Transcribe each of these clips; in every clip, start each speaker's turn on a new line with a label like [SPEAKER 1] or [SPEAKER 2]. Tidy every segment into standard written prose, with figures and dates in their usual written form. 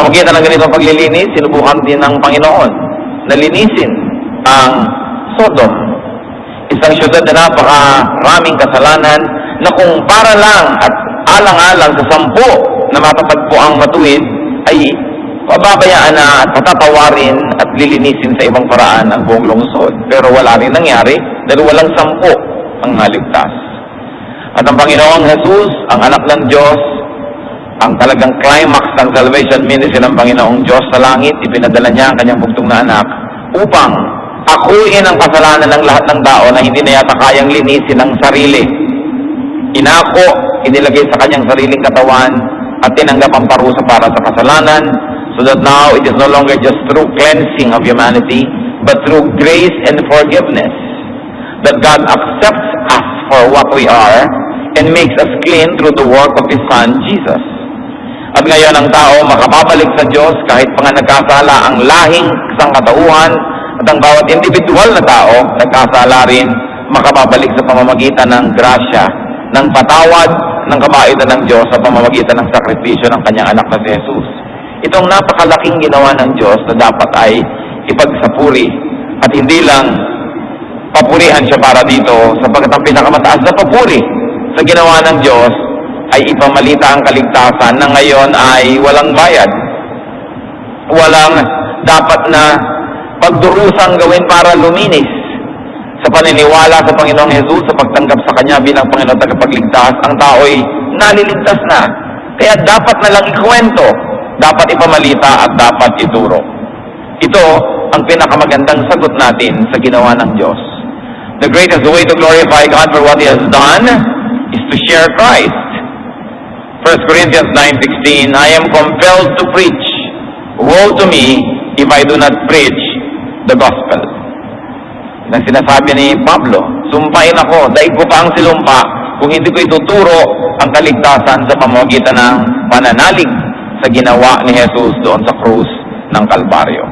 [SPEAKER 1] pamamagitan ng ganitong paglilinis, sinubukan din ng Panginoon na linisin ang Sodom. Isang syudad na napakaraming kasalanan na kung para lang at alang-alang sa 10 na matatagpo ang matuwid ay pababayaan na at patatawarin at lilinisin sa ibang paraan ang buong lungsod. Pero wala rin nangyari dahil walang 10 ang naligtas. At ang Panginoong Jesus, ang anak ng Diyos, ang talagang climax ng salvation ministry ng Panginoong Diyos sa langit, ipinadala niya ang kanyang bugtong na anak upang akuin ang kasalanan ng lahat ng tao na hindi na yata kayang linisin ng sarili. Inako, inilagay sa kanyang sariling katawan at tinanggap ang parusa para sa kasalanan, so that now it is no longer just through cleansing of humanity, but through grace and forgiveness, that God accepts us for what we are and makes us clean through the work of His Son, Jesus. At ngayon ang tao makababalik sa Diyos kahit pa nga nagkasala ang lahing sangkatauhan, at ang bawat individual na tao nagkasala rin makababalik sa pamamagitan ng grasya, ng patawad, ng kabaitan ng Diyos sa pamamagitan ng sakripisyo ng kanyang anak na si Jesus. Itong napakalaking ginawa ng Diyos na dapat ay ipagsapuri at hindi lang papurihan siya para dito, sapagkat ang pinakamataas na papuri sa ginawa ng Diyos ay ipamalita ang kaligtasan na ngayon ay walang bayad. Walang dapat na pagdurusang gawin para luminis. Sa paniniwala sa Panginoong Jesus, sa pagtanggap sa Kanya bilang Panginoon tagapagligtas, ang tao'y naliligtas na. Kaya dapat na lang ikwento, dapat ipamalita at dapat ituro. Ito ang pinakamagandang sagot natin sa ginawa ng Diyos. The greatest way to glorify God for what He has done is to share Christ. 1 Corinthians 9:16, I am compelled to preach. Woe to me if I do not preach the gospel. Nang sinasabi ni Pablo, sumpain ako, daig ko pa ang silumpa kung hindi ko ituturo ang kaligtasan sa pamamagitan ng pananalig sa ginawa ni Jesus doon sa krus ng Kalbaryo.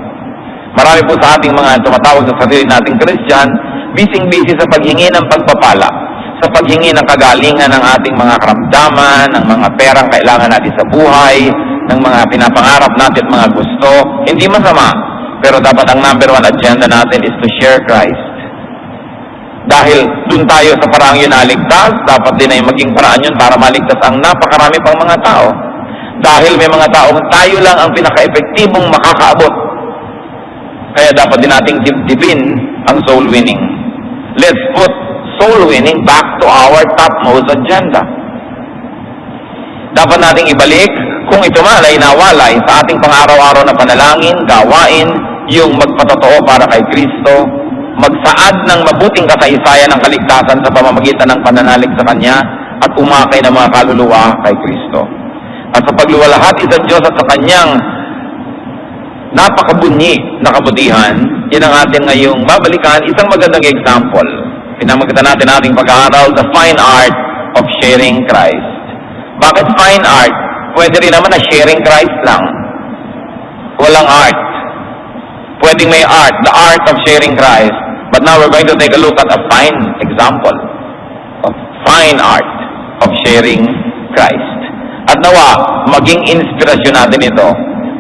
[SPEAKER 1] Marami po sa ating mga tumatawag sa sarili nating Christian, busy-busy sa paghingi ng pagpapala, sa paghingi ng kagalingan ng ating mga karamdaman, ng mga perang kailangan natin sa buhay, ng mga pinapangarap natin at mga gusto. Hindi masama, pero dapat ang number 1 agenda natin is to share Christ. Dahil dun tayo sa paraang yun naligtas, dapat din ay maging paraan yun para maligtas ang napakarami pang mga tao. Dahil may mga taong tayo lang ang pinaka-epektibong makakaabot. Kaya dapat din nating dibdibin ang soul winning. Let's put soul winning back to our topmost agenda. Dapat nating ibalik, kung ito man ay nawalay sa ating pang-araw-araw na panalangin, gawain, yung magpatotoo para kay Kristo, magsaad ng mabuting kasaysayan ng kaligtasan sa pamamagitan ng pananalig sa Kanya, at umakay ng mga kaluluwa kay Kristo. At sa pagluwalhati sa Diyos at sa Kanyang napakabunyi na kabutihan, yan ang atin ngayong babalikan, isang magandang example. Pinamagitan natin ating pag-aaral, the fine art of sharing Christ. Bakit fine art? Pwede rin naman na sharing Christ lang. Walang art. Pwedeng may art, the art of sharing Christ. But now we're going to take a look at a fine example of fine art of sharing Christ. At nawa, maging inspirasyon natin ito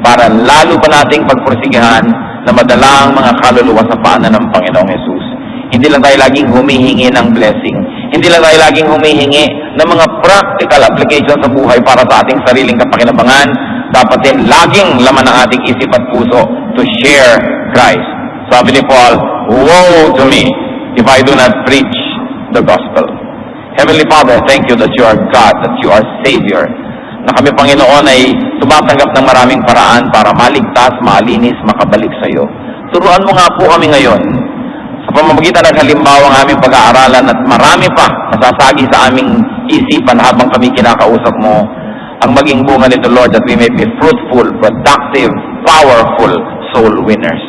[SPEAKER 1] para lalo pa nating pagpursigihan na madala ang mga kaluluwa sa paanan ng Panginoong Jesus. Hindi lang tayo laging humihingi ng blessing. Hindi lang tayo laging humihingi ng mga practical application sa buhay para sa ating sariling kapakinabangan. Dapat din laging laman ng ating isip at puso to share Christ. Sabi ni Paul, woe to me if I do not preach the gospel. Heavenly Father, thank you that you are God, that you are Savior. Na kami, Panginoon, ay tumatanggap ng maraming paraan para maligtas, malinis, makabalik sa iyo. Turuan mo nga po kami ngayon sa pamamagitan ng halimbawa ng aming pag-aaralan at marami pa nasasagi sa aming isipan habang kami kinakausap mo ang maging bunga nito, Lord, that we may be fruitful, productive, powerful soul winners.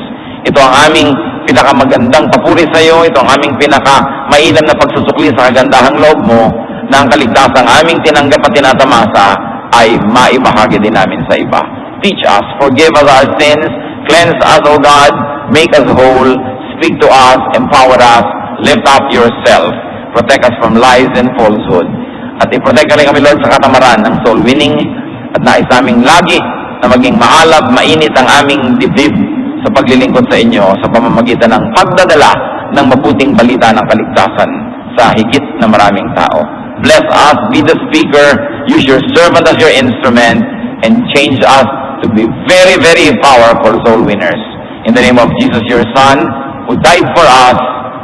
[SPEAKER 1] Ito ang aming pinakamagandang papuri sa iyo. Ito ang aming pinaka-mainam na pagsusukli sa kagandahang loob mo na ang kaligtasang aming tinanggap at tinatamasa ay maibahagi din namin sa iba. Teach us, forgive us our sins, cleanse us, O God, make us whole, speak to us, empower us, lift up yourself, protect us from lies and falsehood. At i-protect ka rin kami, Lord, sa katamaran ng soul winning at nais naming lagi na maging maalab, mainit ang aming dibdib sa paglilingkod sa inyo sa pamamagitan ng pagdadala ng mabuting balita ng kaligtasan sa higit na maraming tao. Bless us, be the speaker, use your servant as your instrument, and change us to be very, very powerful soul winners. In the name of Jesus, your Son, who died for us,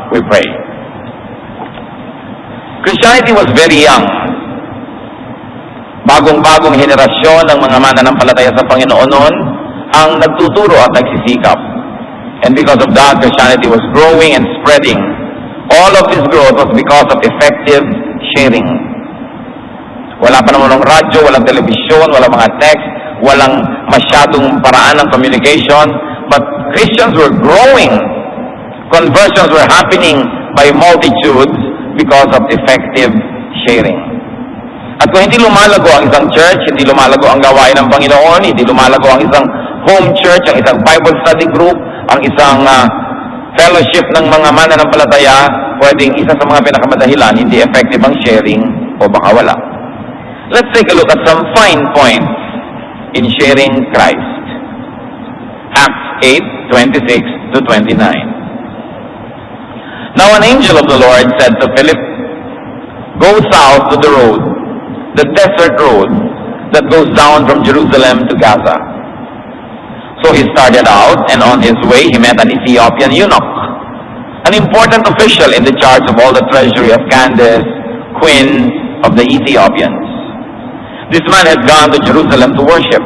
[SPEAKER 1] we pray. Christianity was very young. Bagong-bagong henerasyon ng mga mananampalataya sa Panginoon noon ang nagtuturo at nagsisikap. And because of that, Christianity was growing and spreading. All of this growth was because of effective sharing. Wala pa naman ng radyo, walang telebisyon, walang mga text, walang masyadong paraan ng communication, but Christians were growing. Conversions were happening by multitudes because of effective sharing. At kung hindi lumalago ang isang church, hindi lumalago ang gawain ng Panginoon, hindi lumalago ang isang home church, ang isang Bible study group, ang isang fellowship ng mga mananampalataya, pwedeng isa sa mga pinakamadahilan, hindi effective ang sharing o baka wala. Let's take a look at some fine points in sharing Christ. Acts 8:26 to 29. Now an angel of the Lord said to Philip, "Go south to the road, the desert road that goes down from Jerusalem to Gaza." So he started out, and on his way he met an Ethiopian eunuch, an important official in the charge of all the treasury of Candace, queen of the Ethiopians. This man had gone to Jerusalem to worship,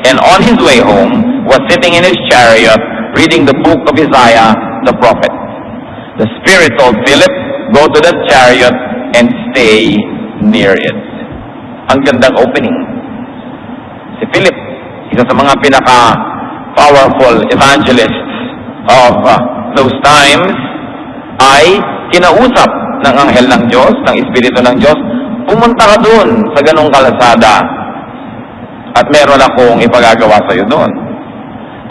[SPEAKER 1] and on his way home was sitting in his chariot reading the book of Isaiah the prophet. The Spirit told Philip, "Go to that chariot and stay near it." Ang gandang opening. Si Philip, isa sa mga pinaka-powerful evangelists of those times, ay kinausap ng anghel ng Diyos, ng Espiritu ng Diyos, pumunta ka doon sa ganong kalasada at meron akong ipagagawa sa iyo doon.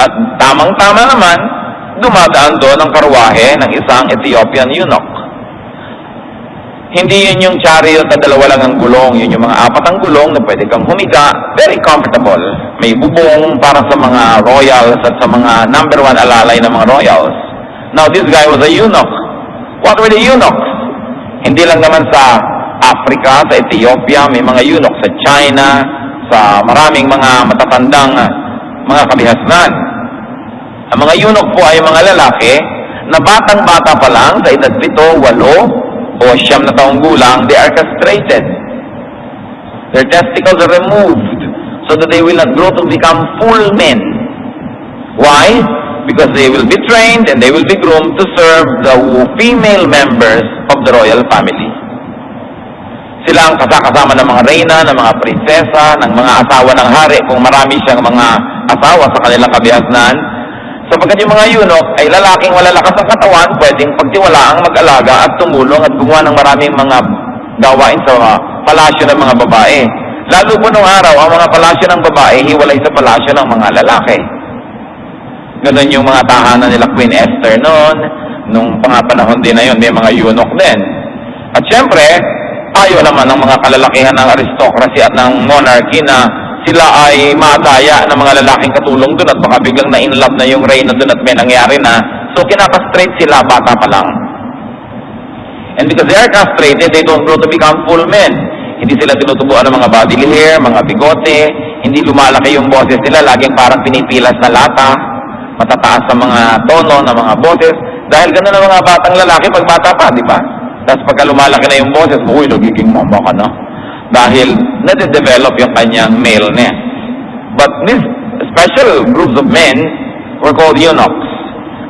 [SPEAKER 1] At tamang-tama naman, dumadaan doon ang karwahe ng isang Ethiopian eunuch. Hindi yun yung chariot na dalawa lang ang gulong, yun yung mga apat ang gulong na pwede kang humiga, very comfortable. May bubong para sa mga royals at sa mga number one alalay ng mga royals. Now this guy was a eunuch. What were the eunuchs? Hindi lang naman sa Africa, sa Ethiopia, may mga eunuch sa China, sa maraming mga matatandang mga kabihasnan. Ang mga eunuch po ay mga lalaki na batang-bata pa lang, sa edad 7, 8, o 9 na taong gulang, they are castrated. Their testicles are removed so that they will not grow to become full men. Why? Because they will be trained and they will be groomed to serve the female members of the royal family. Sila ang kasama ng mga reyna, ng mga prinsesa, ng mga asawa ng hari, kung marami siyang mga asawa sa kanilang kabihasnan. Sapagkat yung mga eunuch ay lalaking malalakas ang katawan, pwedeng pagtiwalaang mag-alaga at tumulong at gumawa ng maraming mga gawain sa palasyo ng mga babae. Lalo po nung araw, ang mga palasyo ng babae hiwalay sa palasyo ng mga lalaki. Ganun yung mga tahanan nila Queen Esther noon, nung pangapanahon din na yun, may mga eunuch din. At syempre, ayaw naman ng mga kalalakihan ng aristocracy at ng monarchy na sila ay madaya ng mga lalaking katulong doon at baka biglang na-inlove na yung reyna doon at may nangyari na. So kinakastrate sila bata pa lang. And because they are castrated, they don't grow to become full men. Hindi sila tinutubuan ng mga body hair, mga bigote, hindi lumalaki yung boses nila, laging parang pinipilas na lata, matataas sa mga tono ng mga boses. Dahil ganun ang mga batang lalaki pag bata pa, di ba? Tapos pagka lumalaki na yung boses, uy, nagiging mama ka na. Dahil nade-develop yung kanyang maleness. But these special groups of men were called eunuchs.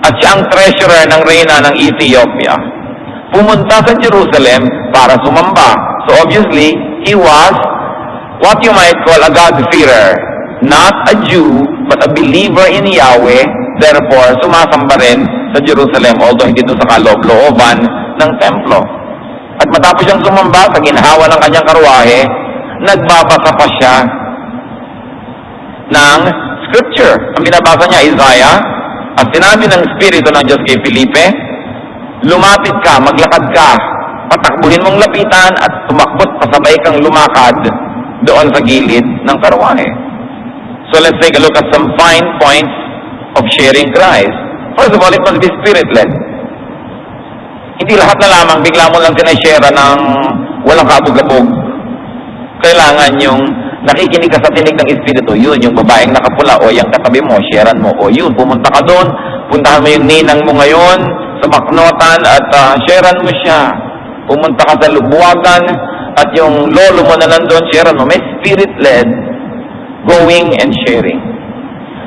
[SPEAKER 1] At siya ang treasurer ng reyna ng Ethiopia. Pumunta sa Jerusalem para sumamba. So obviously, he was what you might call a God-fearer. Not a Jew, but a believer in Yahweh. Therefore, sumasamba rin sa Jerusalem, although hindi doon sa kaloob-looban ng templo. At matapos siyang sumamba sa ginhawa ng kanyang karwahe, nagbabasa pa siya ng scripture. Ang binabasa niya, Isaiah, at sinabi ng Espiritu ng Diyos kay Felipe, lumapit ka, maglakad ka, patakbuhin mong lapitan at tumakbot pasabay kang lumakad doon sa gilid ng karwahe. So let's take a look at some fine points of sharing Christ. First of all, it must be Spirit-led. Hindi lahat na lamang bigla mo lang sinashare ng walang kabog-labog. Kailangan yung nakikinig ka sa tinig ng Espiritu, yun, yung babaeng nakapula, o yung katabi mo, sharean mo, o yun, pumunta ka doon, puntahan mo yung ninang mo ngayon sa Baknotan at sharean mo siya. Pumunta ka sa Lubuagan at yung lolo mo na nandun, sharean mo. May Spirit-led going and sharing.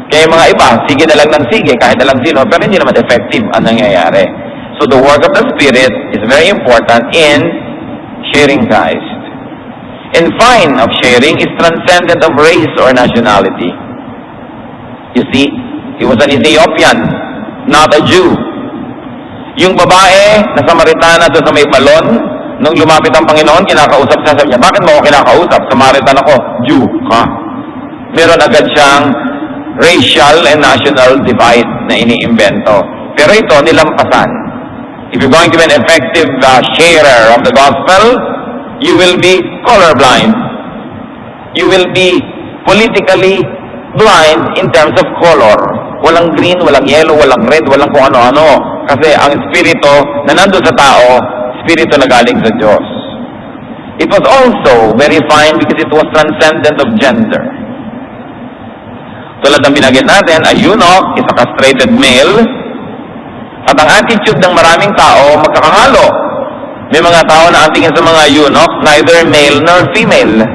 [SPEAKER 1] Kaya mga iba, sige na lang ng sige, kahit na lang sino, pero hindi naman effective ang nangyayari. So the work of the Spirit is very important in sharing Christ. And fine of sharing is transcendent of race or nationality. You see, he was an Ethiopian, not a Jew. Yung babae na Samaritana doon sa may balon, nung lumapit ang Panginoon, kinakausap siya, sabi niya, bakit mo ako kinakausap? Samaritan ako, Jew ka. Meron agad siyang racial and national divide na iniimbento. Pero ito, nilampasan. If you're going to be an effective sharer of the gospel, you will be colorblind. You will be politically blind in terms of color. Walang green, walang yellow, walang red, walang kung ano-ano. Kasi ang espiritu na nandun sa tao, espiritu na galing sa Diyos. It was also very fine because it was transcendent of gender. Tulad ng binanggit natin, a eunuch is a castrated male, at ang attitude ng maraming tao magkakahalo. May mga tao na ang tingin sa mga eunuch, neither male nor female.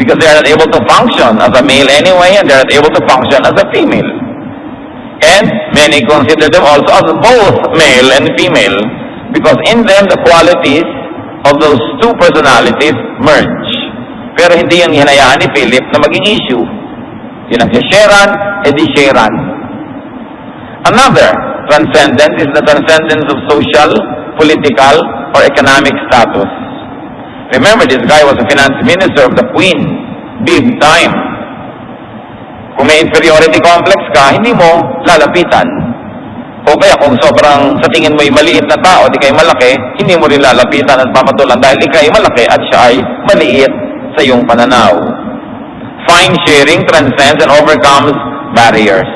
[SPEAKER 1] Because they are not able to function as a male anyway, and they are not able to function as a female. And many consider them also as both male and female, because in them the qualities of those two personalities merge. Pero hindi yung hinayaan ni Philip na maging issue. Yun ang sharean, edi sharean. Another transcendence is the transcendence of social, political, or economic status. Remember, this guy was a finance minister of the Queen. Big time. Kung may inferiority complex ka, hindi mo lalapitan. O kaya kung sobrang sa tingin mo ay maliit na tao, di kayo malaki, hindi mo rin lalapitan at papatulan dahil ikaw ay malaki at siya ay maliit sa iyong pananaw. Fine sharing transcends and overcomes barriers.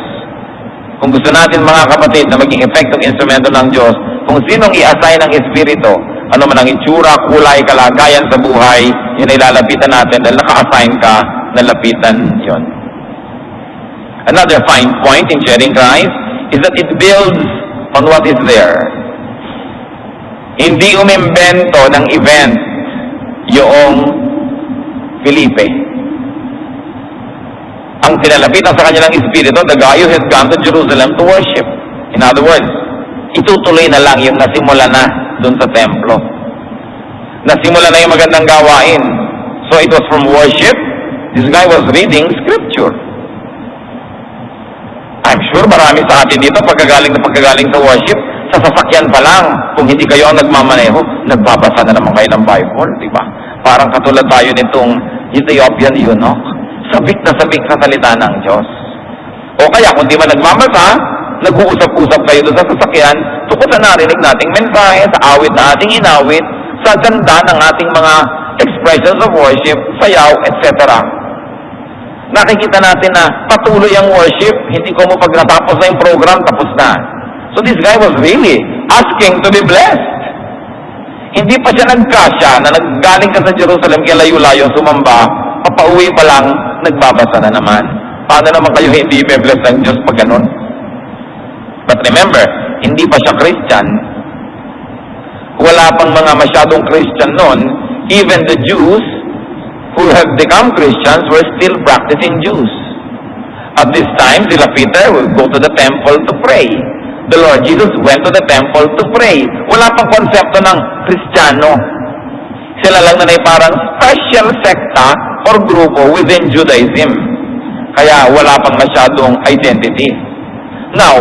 [SPEAKER 1] Kung gusto natin mga kapatid na maging effective instrumento ng Diyos, kung sinong i-assign ng Espiritu, ano man ang itsura, kulay, kalagayan sa buhay, yun ay lalapitan natin dahil naka-assign ka, nalapitan yon. Another fine point in sharing Christ is that it builds on what is there. Hindi umimbento ng event yung Felipe. Ang pinalapitan sa kanya ng Espiritu, the guy who had gone to Jerusalem to worship. In other words, itutuloy na lang yung nasimula na dun sa templo. Nasimula na yung magandang gawain. So it was from worship. This guy was reading scripture. I'm sure marami sa atin dito pagkagaling sa worship, sa sasakyan pa lang, kung hindi kayo ang nagmamaneho, nagbabasa na naman kayo ng Bible, di ba? Parang katulad tayo nitong Ethiopian eunuch. Sabik na sabik sa salita ng Diyos. O kaya kung di man nagmamasa, nag-uusap-usap kayo doon sa sasakyan, tungkol sa narinig nating mensahe, sa awit na ating inawit, sa ganda ng ating mga expressions of worship, sayaw, etc. Nakikita natin na patuloy ang worship, hindi ko mo pag natapos na yung program, tapos na. So this guy was really asking to be blessed. Hindi pa siya nagkasya na naggaling ka sa Jerusalem, kaya layo-layo sumamba, papauwi pa lang, nagbabasa na naman. Paano naman kayo hindi may bless ng Diyos pag ganun? But remember, hindi pa siya Christian. Wala pang mga masyadong Christian noon. Even the Jews who have become Christians were still practicing Jews. At this time, sila Peter would go to the temple to pray. The Lord Jesus went to the temple to pray. Wala pang konsepto ng Kristiyano. Sila lang na parang special sekta or grupo within Judaism. Kaya wala pang masyadong identity. Now,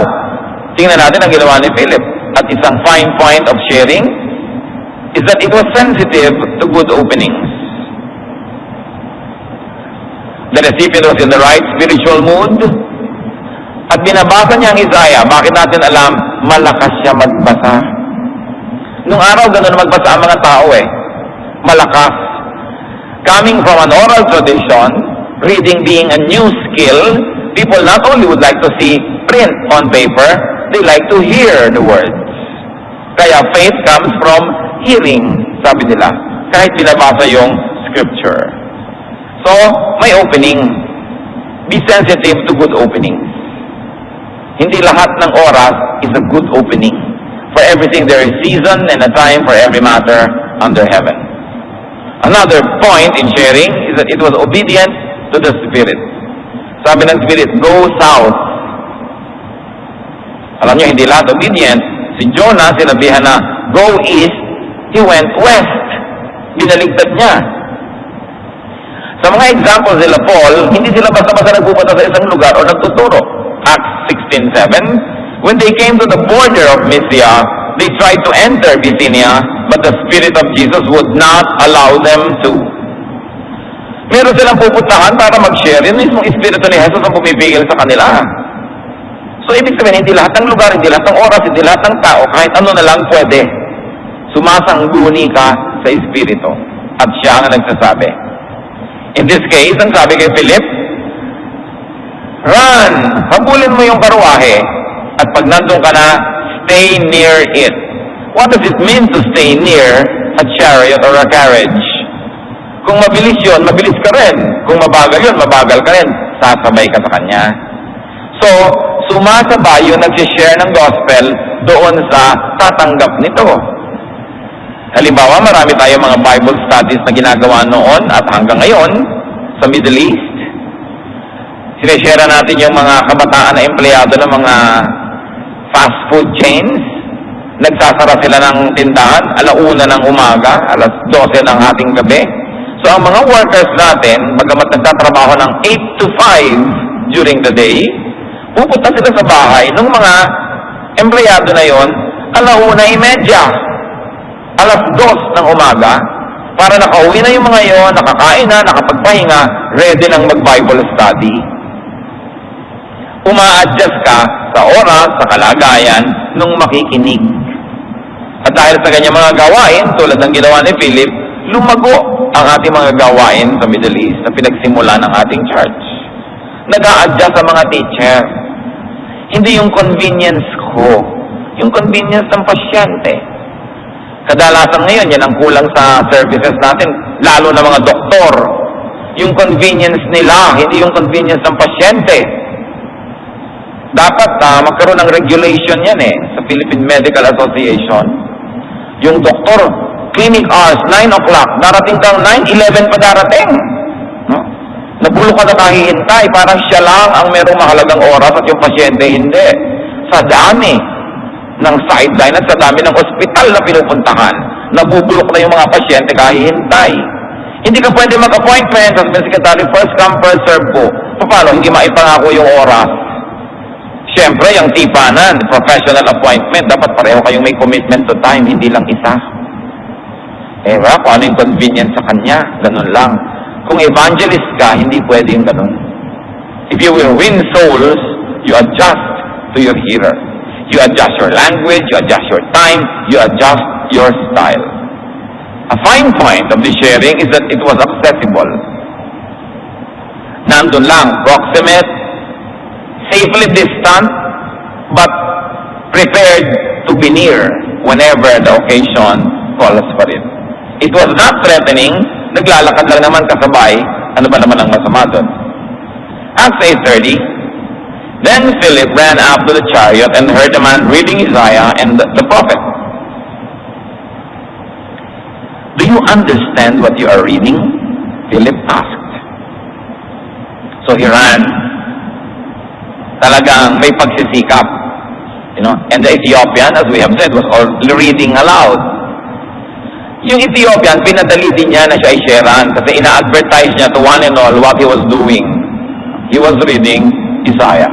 [SPEAKER 1] tingnan natin ang ginawa ni Philip. At isang fine point of sharing is that it was sensitive to good openings. The recipient was in the right spiritual mood. At binabasa niya ang Isaiah. Bakit natin alam? Malakas siya magbasa. Nung araw, gano'n magbasa ang mga tao malakas. Coming from an oral tradition, reading being a new skill, people not only would like to see print on paper, they like to hear the words. Kaya faith comes from hearing, sabi nila, kahit binabasa yung scripture. So, may opening. Be sensitive to good openings. Hindi lahat ng oras is a good opening. For everything there is season and a time for every matter under heaven. Another point in sharing is that it was obedient to the Spirit. Sabi ng Spirit, go south. Alam niyo, hindi lahat obedient. Si Jonah, sinabihan na, go east, he went west. Binaligtad niya. Sa mga examples nila Paul, hindi sila basta-basta nagpupunta sa isang lugar o nagtuturo. Acts 16:7, when they came to the border of Mysia, they tried to enter Bithynia, but the Spirit of Jesus would not allow them to. Meron silang pupuntahan para mag-share. Yun mismong Espiritu ni Jesus ang pumipigil sa kanila. So, ibig sabihin, hindi lahat ng lugar, hindi lahat ng oras, hindi lahat ng tao, kahit ano na lang pwede. Sumasangguni ka sa Espiritu. At siya ang nagsasabi. In this case, ang sabi kay Philip, run! Habulin mo yung karuahe. At pag nandun ka na, stay near it. What does it mean to stay near a chariot or a carriage? Kung mabilis yun, mabilis ka rin. Kung mabagal yun, mabagal ka rin. Sasabay ka sa kanya. So, sumasabay yung nag-share ng gospel doon sa tatanggap nito. Halimbawa, marami tayong mga Bible studies na ginagawa noon at hanggang ngayon sa Middle East. Sinishare natin yung mga kabataan na empleyado ng mga fast food chains. Nagsasara sila ng tindahan, 1:00 ng umaga, 12:00 ng ating gabi. So ang mga workers natin, bagamat nagtatrabaho ng 8 to 5 during the day, pupunta sila sa bahay ng mga empleyado na yon, 1:30, 2:00 ng umaga, para nakauwi na yung mga yon, nakakain na, nakapagpahinga, ready nang mag-Bible study. Uma-adjust ka sa oras, sa kalagayan, nung makikinig. At dahil sa kanyang mga gawain, tulad ng ginawa ni Philip, lumago ang ating mga gawain sa Middle East na pinagsimula ng ating church. Nag-a-adjust sa mga teacher. Hindi yung convenience ko, yung convenience ng pasyente. Kadalasan ngayon, yan ang kulang sa services natin, lalo na mga doktor. Yung convenience nila, hindi yung convenience ng pasyente. Dapat magkaroon ng regulation yan sa Philippine Medical Association. Yung doktor, clinic hours, 9 o'clock, darating kang 9:11 pa darating. No? Nabulok ka na kahihintay, parang siya lang ang merong mahalagang oras at yung pasyente hindi. Sa dami ng sideline at sa dami ng ospital na pinupuntahan, nabubulok na yung mga pasyente kahihintay. Hindi ka pwede mag-appointment sa secretary, first come, first serve po. Paano? Hindi maipangako yung oras. Siyempre, yung tipanan, professional appointment, dapat pareho kayong may commitment to time, hindi lang isa. Kung ano yung convenience sa kanya, ganun lang. Kung evangelist ka, hindi pwede yung ganun. If you will win souls, you adjust to your hearer. You adjust your language, you adjust your time, you adjust your style. A fine point of the sharing is that it was accessible. Nandun lang, proximate, safely distant, but prepared to be near whenever the occasion calls for it. It was not threatening, naglalakad lang naman kasabay, ano ba naman ang masama doon? Acts 8:30, then Philip ran up to the chariot and heard the man reading Isaiah and the prophet. Do you understand what you are reading? Philip asked. So he ran. Talagang may pagsisikap. And the Ethiopian, as we have said, was all reading aloud. Yung Ethiopian, pinadali din niya na siya ay sharean kasi ina-advertise niya to one and all what he was doing. He was reading Isaiah.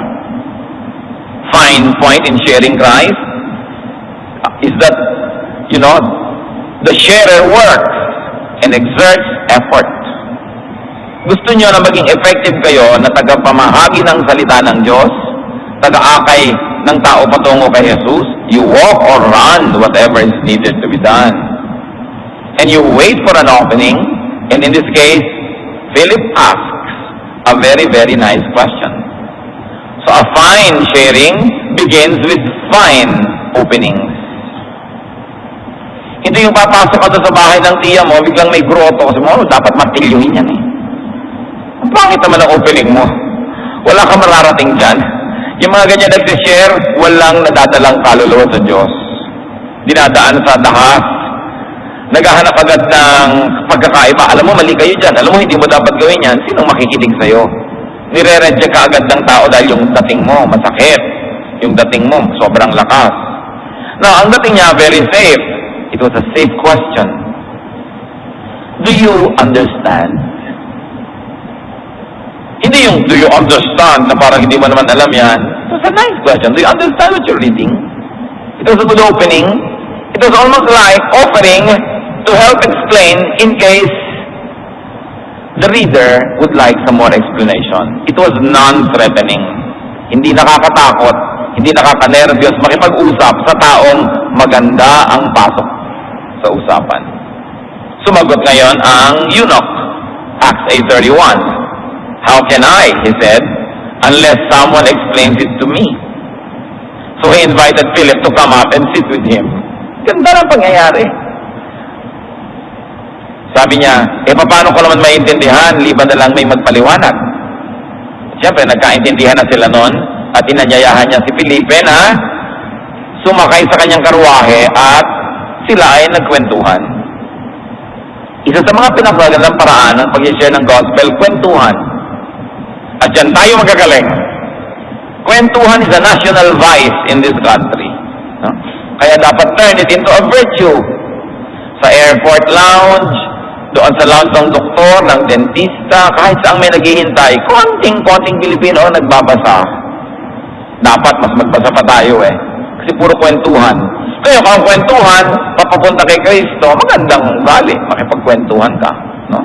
[SPEAKER 1] Fine point in sharing Christ is that, the sharer works and exerts effort. Gusto niyo na maging effective kayo na tagapamahagi ng salita ng Diyos, taga-akay ng tao patungo kay Jesus, you walk or run whatever is needed to be done. And you wait for an opening, and in this case, Philip asks, A very, very nice question. So a fine sharing begins with fine openings. Hindi yung papasok ka doon sa bahay ng tiya mo, biglang may grotto, kasi mo, dapat martilyuhin yan eh. Ang pangit naman ang opening mo. Wala kang mararating dyan. Yung mga ganyan nag-share, walang nadadalang kaluluwa sa Diyos. Dinadaan sa dahas. Naghahanap agad ng pagkakaiba. Alam mo, mali kayo dyan. Alam mo, hindi mo dapat gawin yan. Sinong makikinig sa'yo? Nire-reject ka agad ng tao dahil yung dating mo, masakit. Yung dating mo, sobrang lakas. Now, ang dating niya, very safe. It was a safe question. Do you understand? Hindi yung, do you understand, na parang hindi mo naman alam yan. It was a nice question. Do you understand what you're reading? It was a good opening. It was almost like offering to help explain in case the reader would like some more explanation. It was non-threatening. Hindi nakakatakot, hindi nakaka-nervyos makipag-usap sa taong maganda ang pasok sa usapan. Sumagot ngayon ang eunuch, Acts 8:31. How can I, he said, unless someone explains it to me? So he invited Philip to come up and sit with him. Ganda ng pangyayari. Sabi niya, paano ko naman maintindihan, liban na lang may magpaliwanag. Siyempre, nagkaintindihan na sila noon at inanyayahan niya si Felipe na sumakay sa kanyang karwahe at sila ay nagkwentuhan. Isa sa mga pinakagandang paraan ng pag-share ng gospel, kwentuhan. At yan tayo magagaling. Kwentuhan is a national vice in this country. No? Kaya dapat turn it into a virtue. Sa airport lounge, doon sa lounge ng doktor, ng dentista, kahit saan may naghihintay, konting Pilipino ang nagbabasa. Dapat mas magbasa pa tayo eh. Kasi puro kwentuhan. Kaya kung ang kwentuhan, papapunta kay Kristo, magandang ugali, makipagkwentuhan ka. No?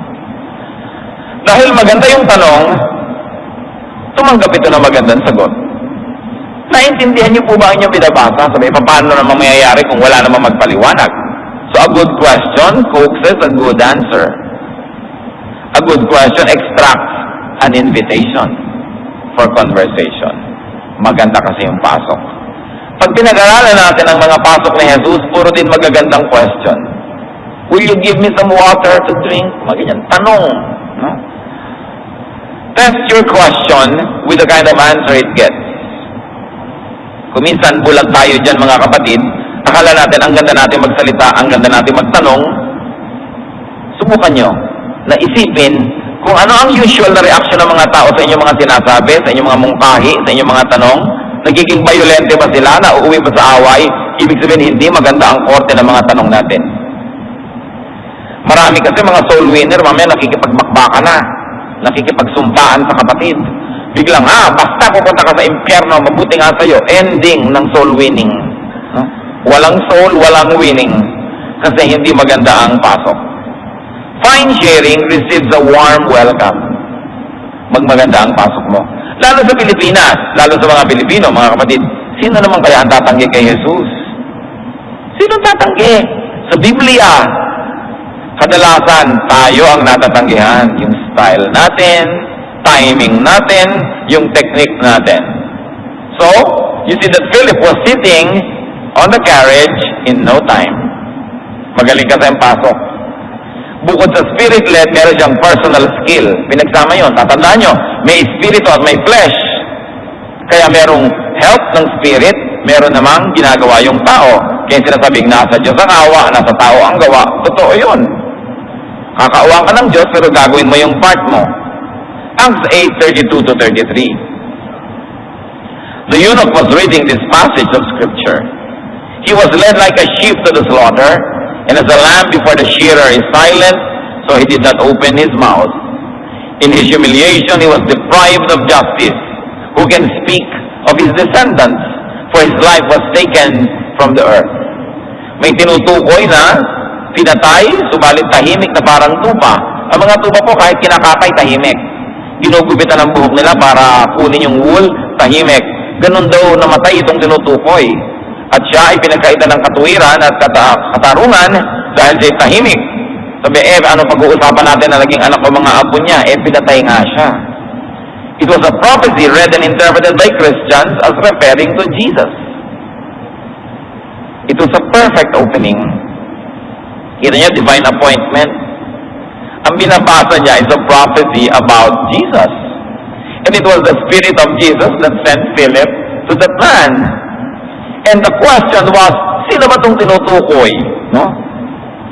[SPEAKER 1] Dahil maganda yung tanong, tumanggap ito na magandang sagot. Naintindihan niyo po ba ang inyong binabasa? Sabi, paano naman mangyayari kung wala naman magpaliwanag? So a good question coaxes a good answer. A good question extracts an invitation for conversation. Maganda kasi yung pasok. Pag pinag-aralan natin ang mga pasok ni Jesus, puro din magagandang question. Will you give me some water to drink? Magandang tanong. No? Test your question with the kind of answer it gets. Kung minsan bulag tayo dyan mga kapatid, akala natin ang ganda natin magsalita, ang ganda natin magtanong, subukan nyo na isipin kung ano ang usual na reaction ng mga tao sa inyong mga sinasabi, sa inyong mga mungkahi, sa inyong mga tanong. Nagiging violente ba sila, na uuwi pa sa away? Ibig sabihin, hindi maganda ang korte ng mga tanong natin. Marami kasi mga soul winner, mamaya nakikipagbakbaka na, nakikipagsumpaan sa kapatid. Biglang, basta pupunta ka sa impyerno, mabuti nga sa'yo. Ending ng soul winning. No? Walang soul, walang winning. Kasi hindi maganda ang pasok. Fine sharing receives a warm welcome. Magmaganda ang pasok mo. Lalo sa Pilipinas, lalo sa mga Pilipino, mga kapatid, sino naman kaya ang tatanggi kay Jesus? Sino tatanggi? Sa Biblia, kadalasan tayo ang natatanggihan. Yung style natin, timing natin, yung technique natin. So, you see that Philip was sitting on the carriage in no time. Magaling kasi ang pasok. Bukod sa spirit-led, meron siyang personal skill. Pinagsama yun. Tatandaan nyo, may spirito at may flesh. Kaya merong help ng spirit, meron namang ginagawa yung tao. Kaya sinasabing nasa Diyos ang awa, nasa tao ang gawa. Totoo yun. Kakaawa ka ng Diyos, pero gagawin mo yung part mo. Acts 8:32-33. The eunuch was reading this passage of Scripture. He was led like a sheep to the slaughter, and as a lamb before the shearer is silent, so he did not open his mouth. In his humiliation, he was deprived of justice. Who can speak of his descendants? For his life was taken from the earth. May tinutukoy na pinatay, subalit tahimik na parang tupa. Ang mga tupa po kahit kinakatay, tahimik. Ginugupitan ang buhok nila para kunin yung wool, tahimik. Ganun daw namatay itong tinutukoy. At siya ay pinagkaitan ng katuwiran at katarungan dahil siya tahimik. Sabi, ano pag-uusapan natin na naging anak ko mga apo niya? Pinatay nga siya. It was a prophecy read and interpreted by Christians as referring to Jesus. It was a perfect opening. Kita niya, divine appointment. Ang binabasa niya is a prophecy about Jesus. And it was the Spirit of Jesus that sent Philip to that man. And the question was, sino ba itong tinutukoy? No?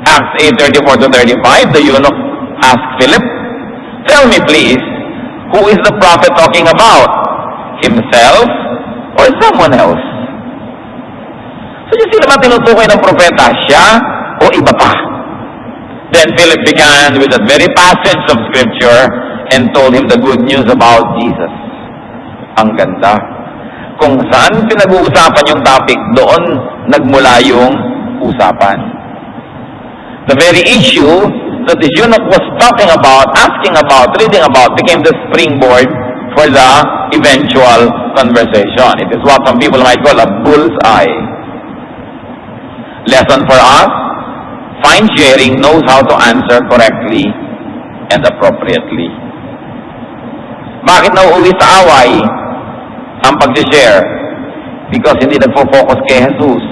[SPEAKER 1] Acts 8:34-35, the eunuch asked Philip, "Tell me please, who is the prophet talking about? Himself or someone else?" So sino ba tinutukoy ng propeta? Siya o iba pa? Then Philip began with that very passage of scripture and told him the good news about Jesus. Ang ganda. Kung saan pinag-uusapan yung topic, doon nagmula yung usapan. The very issue that the eunuch was talking about, asking about, reading about, became the springboard for the eventual conversation. It is what some people might call a bullseye. Lesson for us: fine sharing knows how to answer correctly and appropriately. Bakit nauuwi sa away ang pag-share? Because hindi nagfo-focus kay Jesus.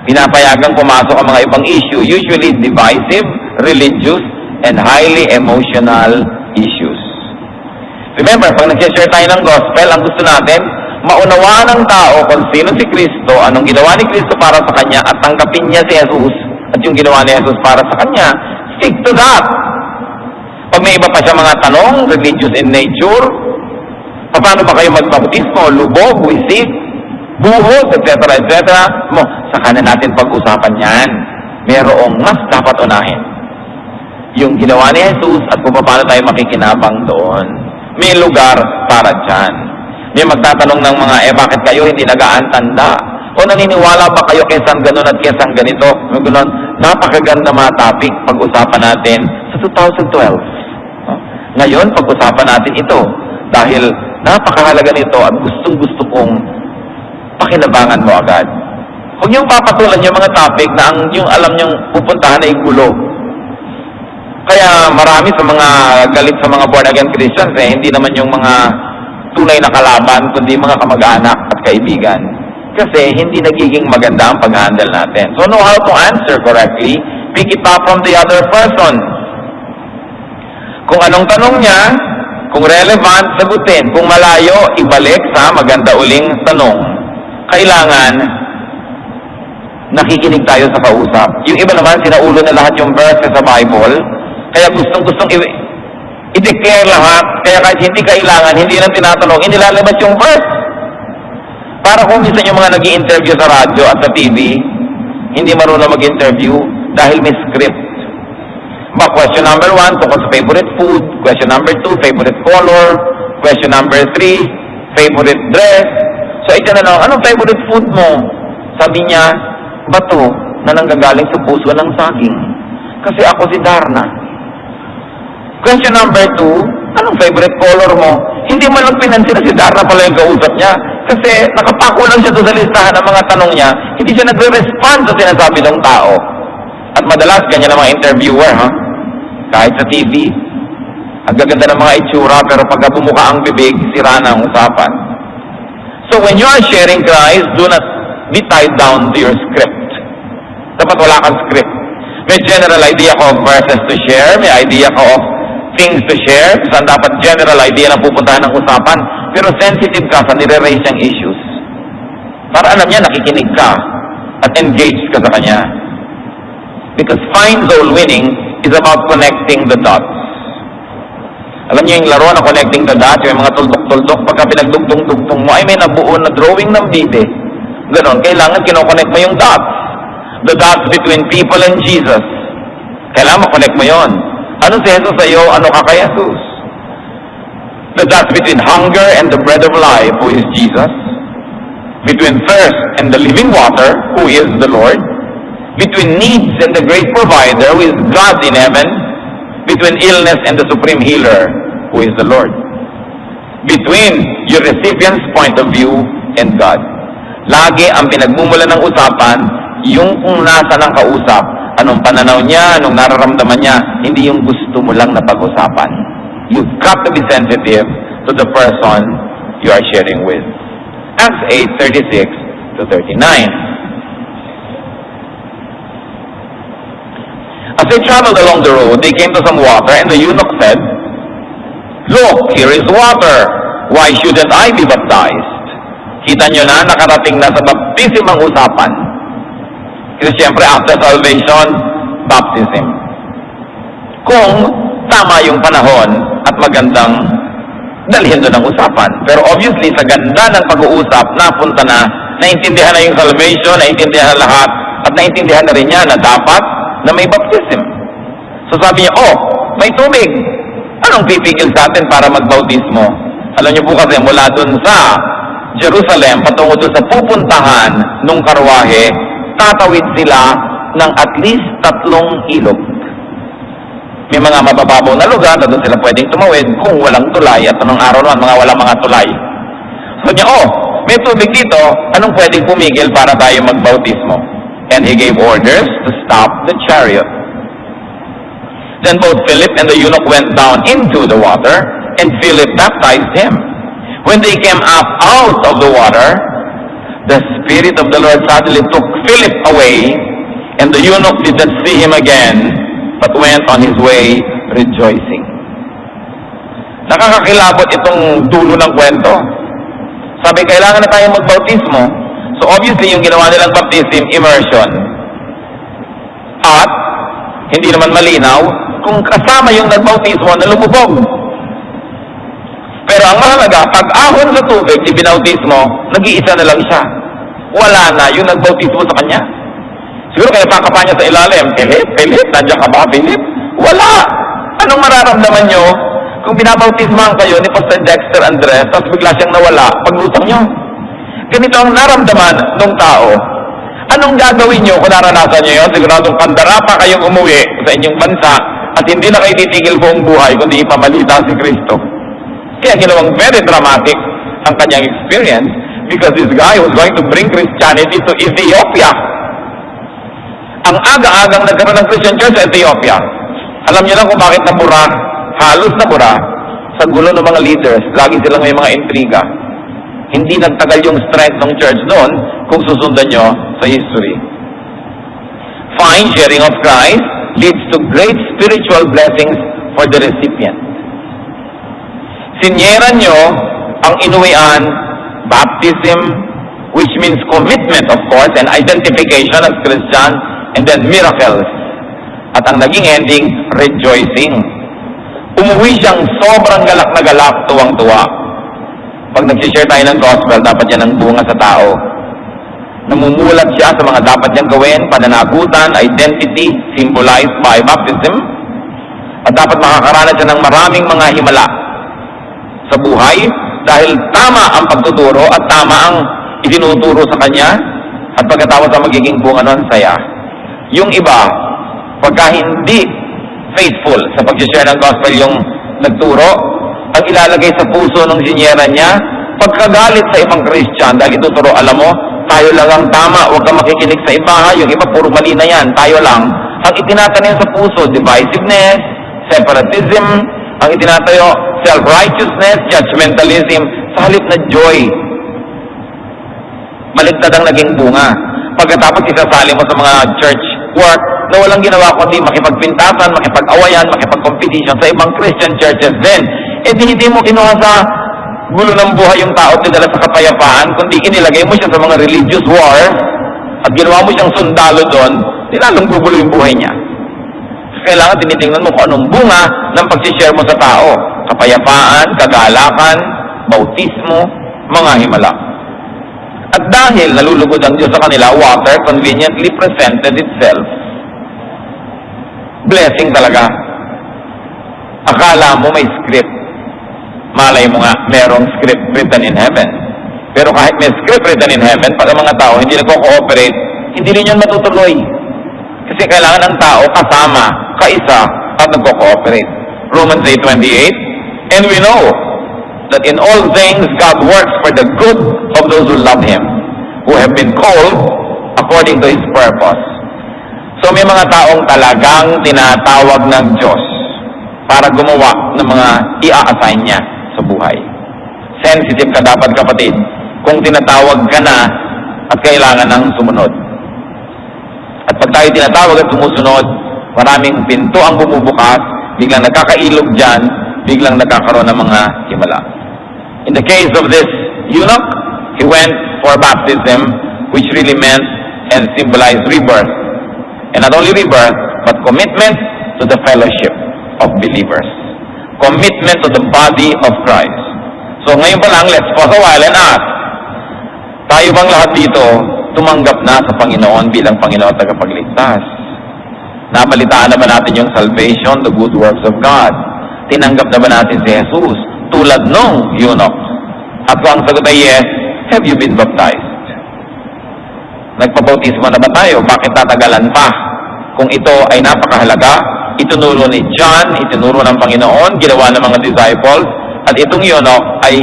[SPEAKER 1] Pinapayagang pumasok ang mga ibang issue, usually divisive, religious, and highly emotional issues. Remember, pag nag-share tayo ng gospel, ang gusto natin, maunawaan ng tao kung sino si Kristo, anong ginawa ni Kristo para sa kanya, at tanggapin niya si Jesus, at yung ginawa ni Jesus para sa kanya. Stick to that. Pag may iba pa siya mga tanong, religious in nature, paano ba kayo magbaptismo, lubog, wisik, buhos, etc., etc., saka na natin pag-usapan yan. Merong mas dapat unahin. Yung ginawa ni Jesus at kung paano tayo makikinabang doon. May lugar para dyan. May magtatanong ng mga, bakit kayo hindi nag-aantanda? O naniniwala ba kayo kesang ganun at kesang ganito? Ganun, napakaganda mga topic pag-usapan natin sa 2012. Ngayon, pag-usapan natin ito dahil napakahalaga nito at gustong-gusto kong pakinabangan mo agad. Huwag niyong papatulan yung mga topic na yung alam niyong pupuntahan ay gulo. Kaya marami sa mga galit sa mga born-again Christians, hindi naman yung mga tunay na kalaban, kundi mga kamag-anak at kaibigan. Kasi hindi nagiging maganda ang pag-handle natin. So know how to answer correctly, pick it up from the other person. Kung anong tanong niya, kung relevant, sagutin. Kung malayo, ibalik sa maganda uling tanong. Kailangan nakikinig tayo sa kausap. Yung iba naman, sinaulo na lahat yung verses sa Bible, kaya gustong-gustong i-declare lahat, kaya kahit hindi kailangan, hindi lang tinatanong, inilalabas yung verse. Para kung minsan yung mga nag-i-interview sa radyo at sa TV, hindi marunong mag-interview dahil may script. Question number 1, tungkol sa favorite food. Question number 2, favorite color. Question number 3, favorite dress. So, ito na lang, anong favorite food mo? Sabi niya, bato na nanggagaling sa puso ng saging. Kasi ako si Darna. Question number 2, anong favorite color mo? Hindi man lang pinansin na si Darna pala yung kausap niya. Kasi nakapako lang siya doon sa listahan ng mga tanong niya, hindi siya nagre-respond sa sinasabi ng tao. At madalas, ganyan ang mga interviewer, ha? Kahit sa TV. Ang gaganda ng mga itsura, pero pagka bumuka ang bibig, sira na ang usapan. So when you are sharing Christ, do not be tied down to your script. Dapat wala kang script. May general idea ko of verses to share, may idea ko of things to share, saan dapat general idea na pupuntahan ng usapan, pero sensitive ka sa nire-raise niyang issues. Para alam niya, nakikinig ka at engaged ka sa kanya. Because fine soul winning is about connecting the dots. Alam niyo yung laro na connecting the dots, yung mga tuldok-tuldok, pagka pinagdugtong-dugtong mo, ay may nabuo na drawing ng bide. Ganon, kailangan kinoconnect mo yung dots. The dots between people and Jesus. Kailangan makonect mo yon. Ano si Jesus sa'yo? Ano ka kay Jesus? The dots between hunger and the bread of life, who is Jesus. Between thirst and the living water, who is the Lord. Between needs and the great provider, who is God in heaven. Between illness and the supreme healer, who is the Lord. Between your recipient's point of view and God. Lagi ang pinagmumula ng usapan, yung kung nasa ng kausap, anong pananaw niya, anong nararamdaman niya, hindi yung gusto mo lang na pag-usapan. You've got to be sensitive to the person you are sharing with. Acts 8:36 to 39. As they traveled along the road, they came to some water, and the eunuch said, "Look, here is water. Why shouldn't I be baptized?" Kita nyo na, nakarating na sa baptism ang usapan. Kasi siyempre, after salvation, baptism. Kung tama yung panahon at magandang dalhin doon ang usapan. Pero obviously, sa ganda ng pag-uusap, napunta na, naintindihan na yung salvation, naintindihan na lahat, at naintindihan na rin niya na dapat na may baptism. So sabi niya, may tubig. Anong pipigil sa atin para magbautismo? Alam niyo po kasi, mula doon sa Jerusalem, patungo doon sa pupuntahan ng karwahe, tatawid sila ng at least 3 ilog. May mga mabababaw na lugar na doon sila pwedeng tumawid kung walang tulay, at anong araw naman, walang mga tulay. So niya, may tubig dito, anong pwedeng pumigil para tayo magbautismo? And he gave orders to stop the chariot. Then both Philip and the eunuch went down into the water, and Philip baptized him. When they came up out of the water, the Spirit of the Lord suddenly took Philip away, and the eunuch did not see him again, but went on his way rejoicing. Nakakakilabot itong dulo ng kwento. Sabi, kailangan na tayong magbautismo. So obviously, yung ginawa nilang baptism, immersion. At, hindi naman malinaw, kung kasama yung nagbautismo na lumubog. Pero ang mahalaga, pag ahon sa tubig, ibinautismo, nag-iisa na lang siya. Wala na yung nagbautismo sa kanya. Siguro kaya pakapa niya sa ilalim, Philip, nandiyan ka ba, Philip? Wala! Anong mararamdaman nyo kung binabautismahan kayo ni Pastor Dexter Andres, tapos bigla siyang nawala, paglutang nyo? Ganito ang naramdaman ng tao. Anong gagawin nyo kung naranasan nyo yun? Siguradong pandara pa kayong umuwi sa inyong bansa at hindi na kayo titigil buong buhay kundi ipamalita si Kristo. Kaya ginawang very dramatic ang kanyang experience because this guy was going to bring Christianity to Ethiopia. Ang aga-agang nagkaroon ng Christian Church sa Ethiopia. Alam niyo lang kung bakit nabura, halos nabura, sa gulo ng mga leaders. Lagi silang may mga intriga. Hindi nagtagal yung strength ng church doon kung susundan nyo sa history. Fine sharing of Christ leads to great spiritual blessings for the recipient. Sinyeran nyo ang inuwian, baptism, which means commitment, of course, and identification as Christian, and then miracles. At ang naging ending, rejoicing. Umuwi siyang sobrang galak na galak, tuwang-tuwa. Pag nag-share tayo ng gospel, dapat yan ang bunga sa tao. Namumulat siya sa mga dapat niyang gawin, pananagutan, identity, symbolized by baptism. At dapat makakaranas siya ng maraming mga himala sa buhay dahil tama ang pagtuturo at tama ang itinuturo sa kanya at pagkatapos ang magiging bunga nun, saya. Yung iba, pagka hindi faithful sa pag-share ng gospel yung nagturo, ang ilalagay sa puso ng sinyera niya, pagkagalit sa ibang Christian dahil ituturo, alam mo, tayo lang ang tama, huwag kang makikinig sa iba, yung iba puro mali na yan, tayo lang. Ang itinatanim sa puso, divisiveness, separatism, ang itinatayo, self-righteousness, judgmentalism, sa halip na joy. Maligtad ang naging bunga. Pagkatapos isasali mo sa mga church work na walang ginawa kundi makipagpintasan, makipag-awayan, makipag-competition sa ibang Christian churches din. Hindi mo kinuha sa gulo ng buhay yung tao dinala sa kapayapaan, kundi inilagay mo siya sa mga religious wars at ginawa mo siyang sundalo doon, lalong gugulo yung buhay niya. Kailangan tinitingnan mo kung anong bunga ng pag-share mo sa tao. Kapayapaan, kagalakan, bautismo, mga himala. At dahil nalulugod ang Diyos sa kanila, water conveniently presented itself. Blessing talaga. Akala mo may script. Malay mo nga, merong script written in heaven. Pero kahit may script written in heaven, pag ang mga tao hindi nagko-cooperate, hindi rin yun matutuloy. Kasi kailangan ng tao kasama, kaisa, at nagko-cooperate. Romans 8:28, and we know that in all things God works for the good of those who love Him, who have been called according to His purpose. So may mga taong talagang tinatawag ng Diyos para gumawa ng mga i-assign niya sa buhay. Sensitive ka dapat, kapatid, kung tinatawag ka na at kailangan ng sumunod. At pag tayo tinatawag at sumusunod, maraming pinto ang bumubukas, biglang nagkakailog dyan, biglang nagkakaroon ng mga himala. In the case of this eunuch, he went for baptism, which really meant and symbolized rebirth. And not only rebirth, but commitment to the fellowship of believers. Commitment to the body of Christ. So ngayon pa lang, let's pause a while and ask, tayo bang lahat dito tumanggap na sa Panginoon bilang Panginoon at tagapagligtas? Nabalitaan na ba natin yung salvation, the good works of God? Tinanggap na ba natin si Jesus tulad nung eunuch? At kung ang sagot ay yes, have you been baptized? Nagpabautismo na ba tayo? Bakit tatagalan pa? Kung ito ay napakahalaga, itinuro ni John, itinuro ng Panginoon, ginawa ng mga disciples, at itong eunuch ay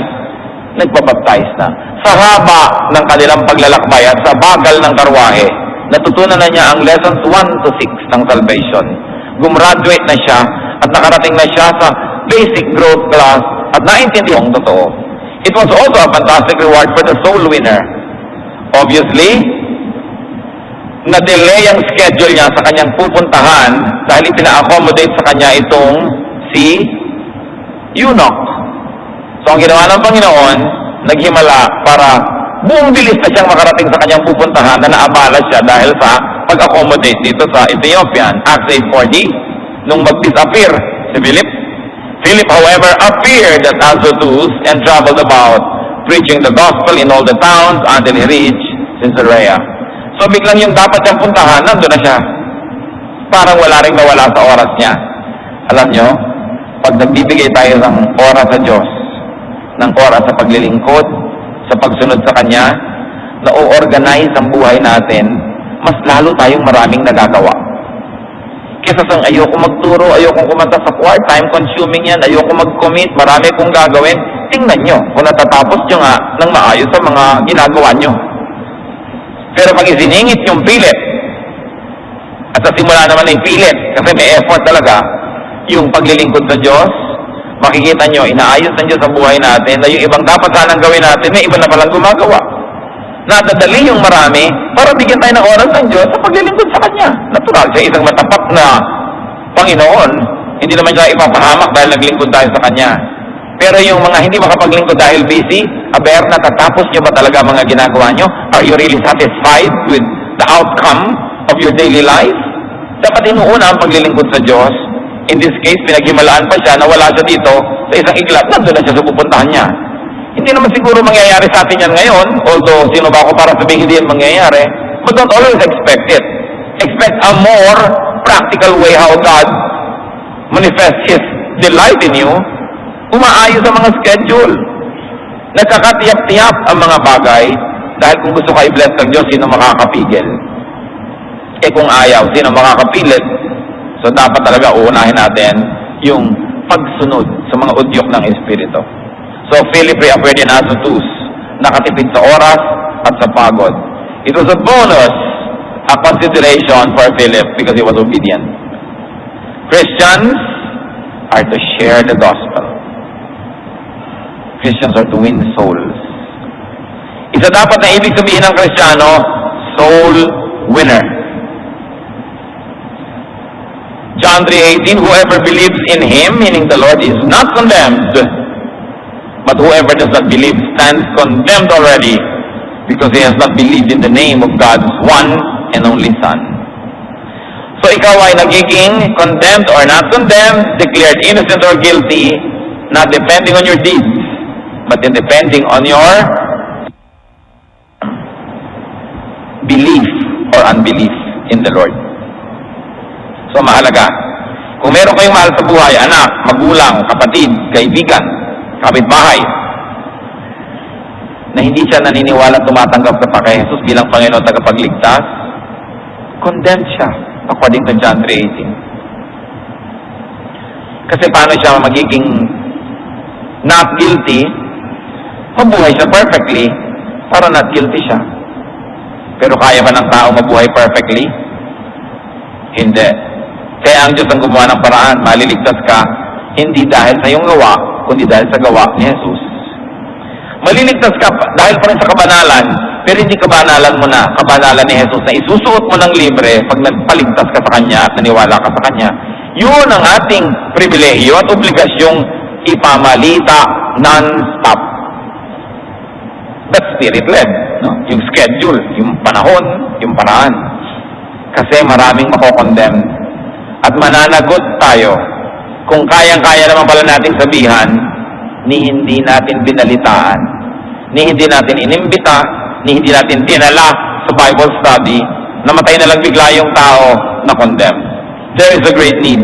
[SPEAKER 1] nagpabaptize na. Sa haba ng kanilang paglalakbay at sa bagal ng karwahe, natutunan na niya ang lessons 1 to 6 ng salvation. Gumraduate na siya at nakarating na siya sa basic growth class at naintindihan ang totoo. It was also a fantastic reward for the soul winner. Obviously, na-delay ang schedule niya sa kanyang pupuntahan dahil ipina-accommodate sa kanya itong si eunuch. So, ang ginawa ng Panginoon, naghimala para buong bilis na siyang makarating sa kanyang pupuntahan na naabala siya dahil sa pag-accommodate dito sa Ethiopian. Acts 8:40, nung mag-disappear si Philip. Philip, however, appeared at Azotus and traveled about, preaching the gospel in all the towns until he reached Caesarea. So, biglang yung dapat siyang puntahan, nandun na siya. Parang wala rin nawala sa oras niya. Alam nyo, pag nagbibigay tayo ng oras sa Diyos, ng oras sa paglilingkod, sa pagsunod sa Kanya, na o-organize ang buhay natin, mas lalo tayong maraming nagagawa. Kesa sa ayoko magturo, ayoko kumanta sa choir, time consuming yan, ayoko mag-commit, marami kong gagawin. Tingnan nyo, kung natatapos nyo nga ng maayos sa mga ginagawa nyo. Pero pag isiningit yung pilit, at sa simula naman ay pilit, kasi may effort talaga, yung paglilingkod sa Diyos, makikita nyo, inaayos ng Diyos sa buhay natin, na yung ibang dapat sanang gawin natin, may iba na palang gumagawa. Nadadali yung marami para bigyan tayo ng oras ng Diyos sa paglilingkod sa Kanya. Natural siya, isang matapat na Panginoon. Hindi naman siya ipapahamak dahil naglingkod tayo sa Kanya. Pero yung mga hindi makapaglingkod dahil busy, aber, natatapos nyo ba talaga mga ginagawa nyo? Are you really satisfied with the outcome of your daily life? Dapat inuuna ang paglilingkod sa Diyos. In this case, pinaghimalaan pa siya, nawala siya dito sa isang iglap, nandun na siya sa pupuntahan niya. Hindi naman siguro mangyayari sa atin yan ngayon, although sino ba ako para sabihin hindi yan mangyayari, but don't always expect it. Expect a more practical way how God manifests His delight in you. Umaayos ang mga schedule. Nagkakatiyap-tiyap ang mga bagay dahil kung gusto ka i-bless ng Diyos, sino makakapigil? Eh kung ayaw, sino makakapilit? So dapat talaga uunahin natin yung pagsunod sa mga udyok ng Espiritu. So Philip reappeared in Azotus, nakatipid sa oras at sa pagod. It was a bonus, a consideration for Philip because he was obedient. Christians are to share the gospel. Christians are to win souls. Isa dapat na ibig sabihin ng Kristiyano, soul winner. John 3:18, whoever believes in Him, meaning the Lord, is not condemned, but whoever does not believe stands condemned already, because he has not believed in the name of God's one and only Son. So ikaw ay nagiging condemned or not condemned, declared innocent or guilty, not depending on your deeds, but depending on your belief or unbelief in the Lord. So mahalaga, kung meron kayong mahal sa buhay, anak, magulang, kapatid, kaibigan, kapitbahay, na hindi siya naniniwala tumatanggap sa kay Jesus bilang Panginoon tagapagligtas, condemned siya, according to John 3:18. Kasi paano siya magiging not guilty? Mabuhay siya perfectly para not guilty siya. Pero kaya ba ng tao mabuhay perfectly? Hindi. Kaya ang Diyos ang gumawa ng paraan, maliligtas ka, hindi dahil sa iyong gawa, kundi dahil sa gawa ni Jesus. Maliligtas ka dahil pa rin sa kabanalan, pero hindi kabanalan mo na, kabanalan ni Jesus na isusuot mo ng libre pag nagpaligtas ka sa Kanya at naniwala ka sa Kanya. Yun ang ating pribilehiyo at obligasyong ipamalita non-stop. That's spirit-led. No? Yung schedule, yung panahon, yung paraan. Kasi maraming mako-condemn. At mananagot tayo kung kayang-kaya naman pala nating sabihan ni hindi natin binalitaan, ni hindi natin inimbita, ni hindi natin tinala sa Bible study, namatay na lang bigla yung tao na condemn. There is a great need.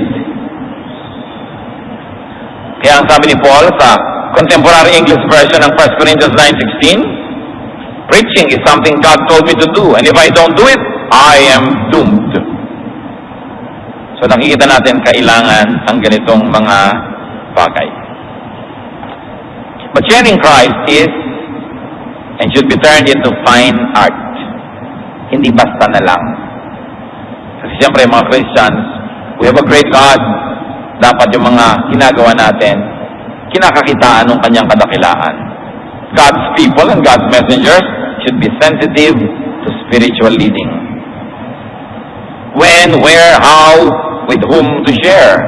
[SPEAKER 1] Kaya ang sabi ni Paul sa Contemporary English Version ng 1 Corinthians 9:16, preaching is something God told me to do, and if I don't do it, I am doomed. So nakikita natin kailangan ang ganitong mga bagay. But sharing Christ is and should be turned into fine art. Hindi basta na lang. Kasi siyempre mga Christians, we have a great God. Dapat yung mga ginagawa natin, kinakakitaan ng kanyang kadakilaan. God's people and God's messengers should be sensitive to spiritual leading. When, where, how, with whom to share.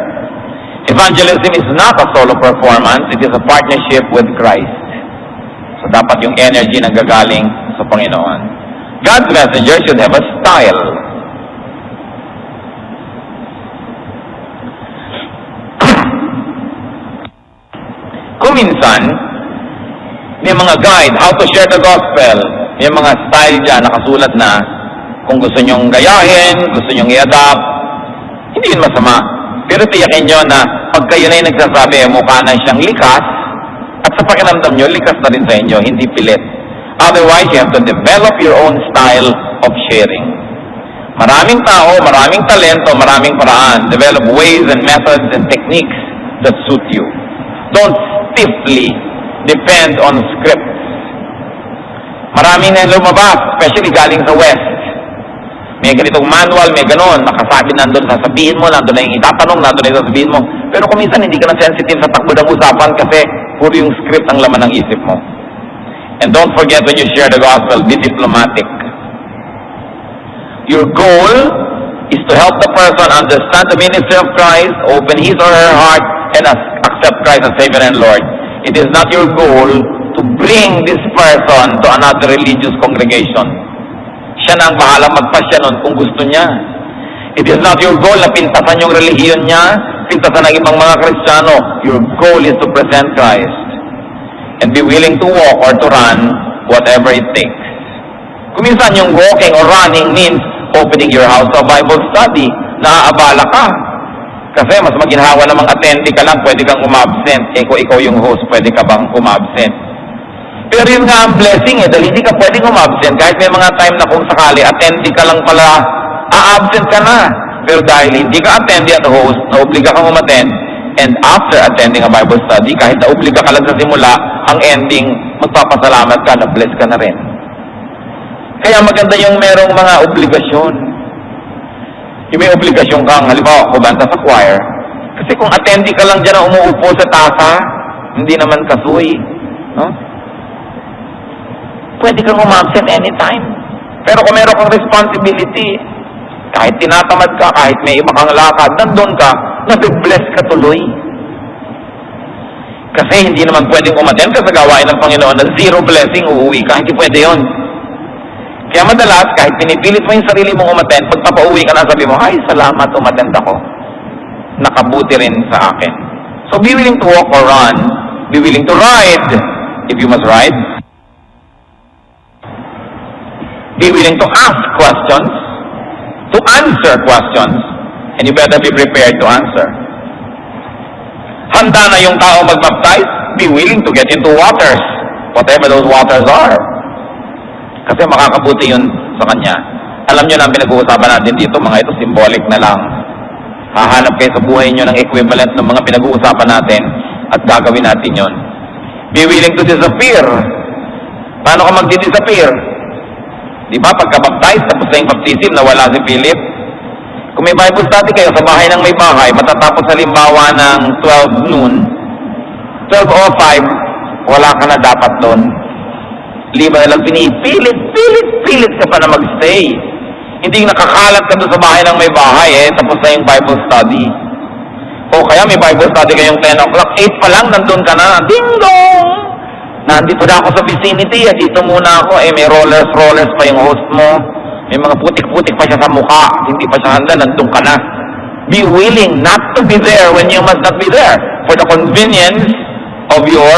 [SPEAKER 1] Evangelism is not a solo performance, it is a partnership with Christ. So dapat yung energy nanggagaling sa Panginoon. God's messenger should have a style. Kung minsan, may mga guide, how to share the gospel, may mga style dyan, nakasulat na, kung gusto nyong gayahin, gusto nyong i-adapt, hindi yun masama. Pero tiyakin nyo na pag kayo na yung nagsasabi, mukha na siyang likas, at sa pakiramdam nyo, likas na rin sa inyo, hindi pilit. Otherwise, you have to develop your own style of sharing. Maraming tao, maraming talento, maraming paraan. Develop ways and methods and techniques that suit you. Don't stiffly depend on scripts. Maraming na lumabas, especially galing sa West. May ganitong manual, may ganon, nakasabi nandun, sasabihin mo, nandun na yung itatanong, nandun na yung sasabihin mo. Pero kung minsan hindi ka na sensitive sa takbo ng usapan kasi puro yung script ang laman ng isip mo. And don't forget when you share the gospel, be diplomatic. Your goal is to help the person understand the ministry of Christ, open his or her heart, and accept Christ as Savior and Lord. It is not your goal to bring this person to another religious congregation. Siya na ang bahalang magpasya nun kung gusto niya. It is not your goal na pintasan yung relihiyon niya, pintasan ng ibang mga Kristiyano. Your goal is to present Christ and be willing to walk or to run whatever it takes. Kung minsan yung walking or running means opening your house to a Bible study, naaabala ka. Kasi mas maginhawa namang attendee ka lang, pwede kang umabsent. Eh kung ikaw yung host, pwede ka bang umabsent? Pero yun nga ang blessing dahil hindi ka pwedeng umabsent. Kahit may mga time na kung sakali, attendee ka lang pala, a-absent ka na. Pero dahil hindi ka attendee at host, naobliga kang umattend, and after attending a Bible study, kahit naobliga ka lang sa simula, ang ending, magpapasalamat ka, na-bless ka na rin. Kaya maganda yung merong mga obligasyon. Yung may obligasyon kang, halimbawa, kumanta sa choir. Kasi kung attendee ka lang dyan na umuupo sa tasa, hindi naman kasuy. No? Pwede kang umabsent anytime. Pero kung meron kang responsibility, kahit tinatamad ka, kahit may iba kang lakad, nandun ka, nabibless ka tuloy. Kasi hindi naman pwedeng umattend ka sa gawain ng Panginoon na zero blessing, uuwi ka. Hindi pwede yun. Kaya madalas, kahit pinipilit mo yung sarili mong umattend, pag papauwi ka na, sabi mo, ay, salamat, umattend ako. Nakabuti rin sa akin. So be willing to walk or run. Be willing to ride, if you must ride. Be willing to ask questions, to answer questions, and you better be prepared to answer. Handa na yung tao mag-baptize, be willing to get into waters, whatever those waters are. Kasi makakabuti yun sa kanya. Alam nyo na ang pinag-uusapan natin dito, mga ito, symbolic na lang. Hahanap kayo sa buhay nyo ng equivalent ng mga pinag-uusapan natin at gagawin natin yon. Be willing to disappear. Paano ka mag-disappear? Di ba, pagka-baptize, tapos na yung baptism, nawala si Philip. Kung may Bible study kayo sa bahay ng may bahay, matatapos sa limbawa ng 12 noon, 12:05, wala ka na dapat doon. Liban na lang pilit ka pa na magstay. Hindi nakakalat ka doon sa bahay ng may bahay tapos na yung Bible study. O kaya may Bible study kayong 10 o'clock, 8 pa lang, nandun ka na, ding dong! Nandito na ako sa vicinity, dito muna ako, may rollers pa yung host mo. May mga putik-putik pa siya sa mukha, hindi pa siya handa, nandun ka na. Be willing not to be there when you must not be there for the convenience of your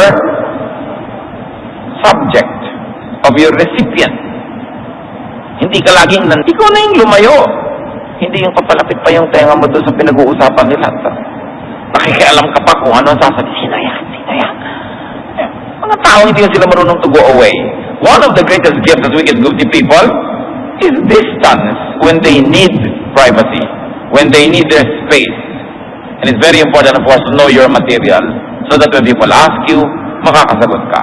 [SPEAKER 1] subject, of your recipient. Hindi ka laging ikaw na yung lumayo. Hindi yung papalapit pa yung tenga mo doon sa pinag-uusapan nila. Nakikialam ka pa kung ano ang sasabihin. Sino yan? Mga tao hindi sila marunong to go away. One of the greatest gifts that we can give to people is distance when they need privacy, when they need their space. And it's very important, of course, to know your material so that when people ask you, makakasagot ka.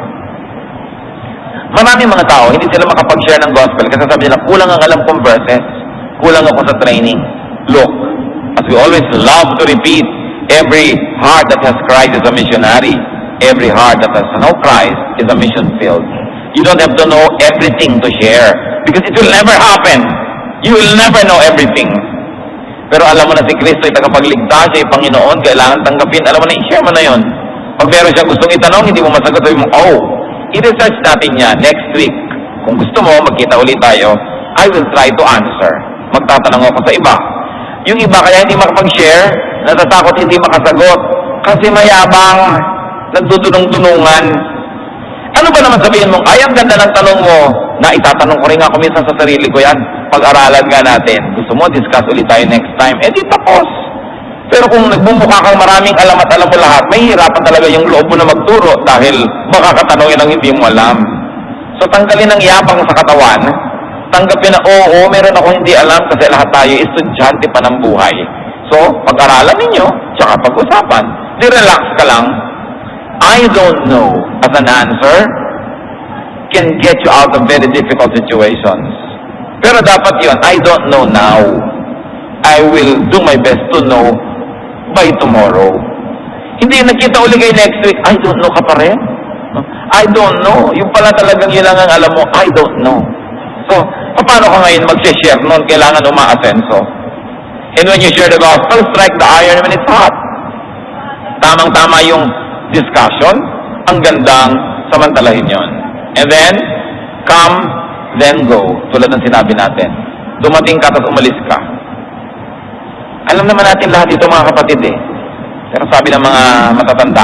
[SPEAKER 1] Maraming mga tao, hindi sila makapag-share ng gospel kasi sabi nila, kulang ang alam kong verses, kulang ako sa training. Look, as we always love to repeat, every heart that has Christ is a missionary. Every heart that has no Christ is a mission field. You don't have to know everything to share because it will never happen. You will never know everything. Pero alam mo na si Kristo ay tagapagligtas, siya ay Panginoon, kailangan tanggapin. Alam mo na, i-share mo na yun. Pag meron siya gustong itanong, hindi mo masagot, sabi mo, i-research natin yan next week. Kung gusto mo, magkita ulit tayo, I will try to answer. Magtatanong ako sa iba. Yung iba kaya hindi makapag-share, natatakot hindi makasagot. Kasi mayabang, nagdudunong-dunungan. Ano ba naman sabihin mo, ang ganda ng tanong mo, na itatanong ko rin ako minsan sa sarili ko yan, pag-aralan nga natin. Gusto mo, discuss ulit tayo next time. Di tapos. Pero kung nagbumukha kang maraming alam at alam mo lahat, may hirapan talaga yung loob mo na magturo dahil makakatanongin ang hindi mo alam. So tanggalin ang yapang sa katawan, tanggapin na, meron ako hindi alam kasi lahat tayo estudyante pa ng buhay. So, pag-aralan ninyo, tsaka pag-usapan. Relax ka lang. I don't know as an answer can get you out of very difficult situations. Pero dapat yun, I don't know now. I will do my best to know by tomorrow. Hindi nakita uli kayo next week, I don't know ka pa rin. I don't know. Yung pala talagang yun lang ang alam mo, I don't know. So, paano ka ngayon mag-share noon? Kailangan umaasenso. And when you share the gospel, strike the iron when it's hot. Tamang-tama yung discussion, ang gandang samantalahin yon. And then, come, then go. Tulad ng sinabi natin. Dumating ka, tapos umalis ka. Alam naman natin lahat ito mga kapatid Pero sabi ng mga matatanda,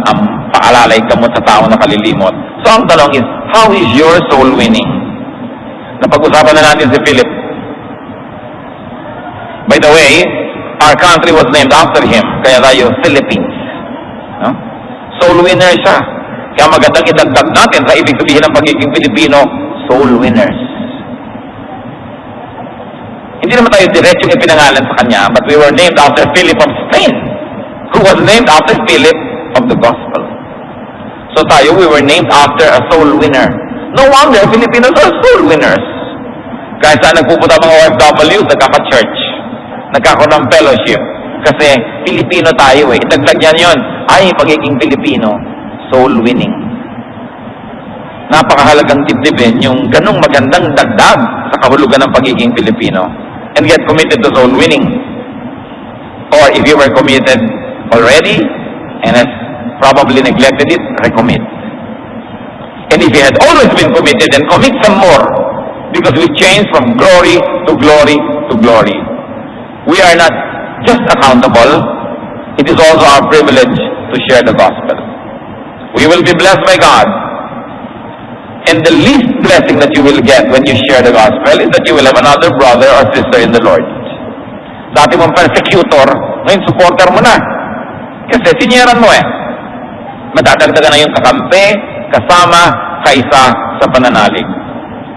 [SPEAKER 1] paalalay kamot sa tao na kalilimot. So ang tanong is, how is your soul winning? Napag-usapan na natin si Philip. By the way, our country was named after him. Kaya tayo, Philippines. No? Soul winner siya. Kaya magandang idagdag natin sa ibig sabihin ng pagiging Pilipino, soul winners. Hindi naman tayo diretsong ipinangalan sa kanya, but we were named after Philip of Spain, who was named after Philip of the Gospel. So tayo, we were named after a soul winner. No wonder, Filipinos are soul winners. Kaya saan nagpupunta mga OFWs, nagkaka-church, nagkakaroon ng fellowship. Kasi Pilipino tayo Itagdag yan yun. Ay, pagiging Pilipino, soul winning. Napakahalagang dibdibin yung ganong magandang dagdag sa kahulugan ng pagiging Pilipino. And get committed to soul winning. Or if you were committed already and has probably neglected it, recommit. And if you had always been committed, then commit some more. Because we change from glory to glory to glory. We are not just accountable, it is also our privilege to share the gospel. We will be blessed by God. And the least blessing that you will get when you share the gospel is that you will have another brother or sister in the Lord. Dati mong persecutor, ngayon supporter mo na. Kasi sinyeran mo Madadagdagan na yung kakampi, kasama, kaisa sa pananalig.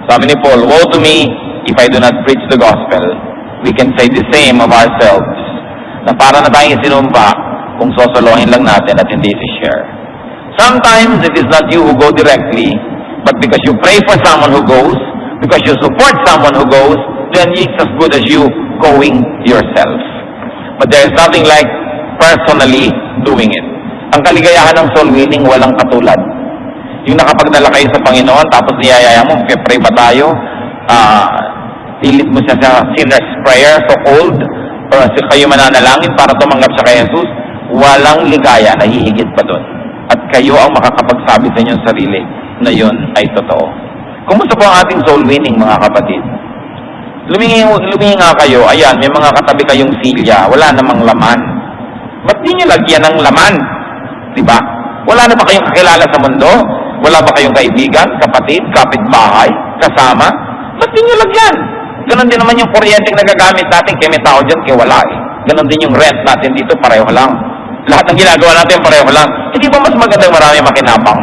[SPEAKER 1] Sabi ni Paul, woe to me if I do not preach the gospel. We can say the same of ourselves. Na para na tayong sinumpa kung sosolohin lang natin at hindi i-share. Sometimes it is not you who go directly, but because you pray for someone who goes, because you support someone who goes, then it's as good as you going yourself. But there is nothing like personally doing it. Ang kaligayahan ng soul winning walang katulad. Yung nakapagdala kayo sa Panginoon, tapos niyayaya mo, pray ba tayo? Pilit mo siya sa sinner's prayer, so called, or kayo mananalangin para tumanggap siya kay Jesus, walang ligaya na hihigit pa doon. At kayo ang makakapagsabi sa inyong sarili na yun ay totoo. Kumusta po ang ating soul winning, mga kapatid? Lumingi nga kayo, ayan, may mga katabi kayong silya, wala namang laman. Ba't di nyo lagyan ng laman? Diba? Wala na ba kayong kakilala sa mundo? Wala ba kayong kaibigan, kapatid, kapitbahay, kasama? Ba't di nyo lagyan? Ganon din naman yung kuryenteng nagagamit natin, kaya may tao dyan, kaya wala eh. Ganon din yung rent natin dito, pareho lang. Lahat ng ginagawa natin, pareho lang. Hindi ba mas magandang marami makinabang?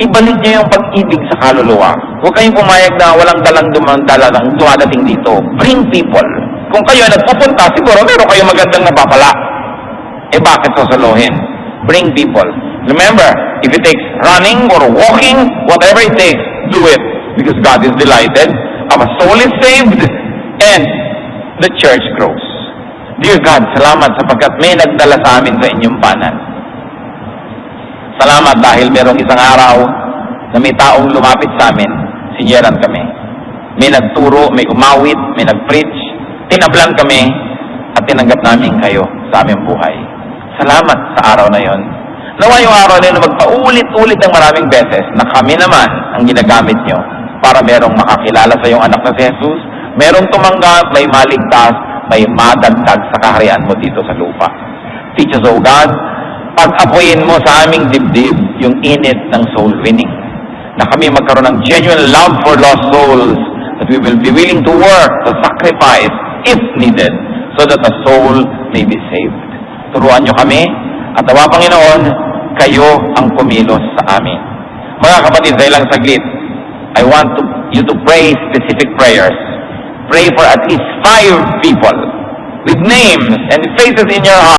[SPEAKER 1] Ibalik niyo yung pag-ibig sa kaluluwa. Huwag kayong pumayag na walang dalang dumadating dito. Bring people. Kung kayo ay nagpupunta, siguro meron kayong magandang napapala. Eh bakit sasalohin? Bring people. Remember, if it takes running or walking, whatever it takes, do it. Because God is delighted. Our soul is saved. And the church grows. Dear God, salamat sapagkat may nagdala sa amin sa inyong banan. Salamat dahil merong isang araw na may taong lumapit sa amin, sinyeran kami. May nagturo, may umawit, may nag-preach, tinablan kami at tinanggap namin kayo sa aming buhay. Salamat sa araw na yon. Nawa yung araw na yun na magpaulit-ulit ng maraming beses na kami naman ang ginagamit nyo para merong makakilala sa iyong anak na si Jesus, merong tumanggap, may maligtas, may madagdag sa kaharian mo dito sa lupa. Teach us, O God, pag-apuyin mo sa aming dibdib yung init ng soul winning. Na kami magkaroon ng genuine love for lost souls, that we will be willing to work, to sacrifice, if needed, so that a soul may be saved. Turuan nyo kami, at nawa Panginoon, kayo ang kumilos sa amin. Mga kapatid, dahil lang saglit, I want you to pray specific prayers. Pray for at least 5 people with names and faces in your heart.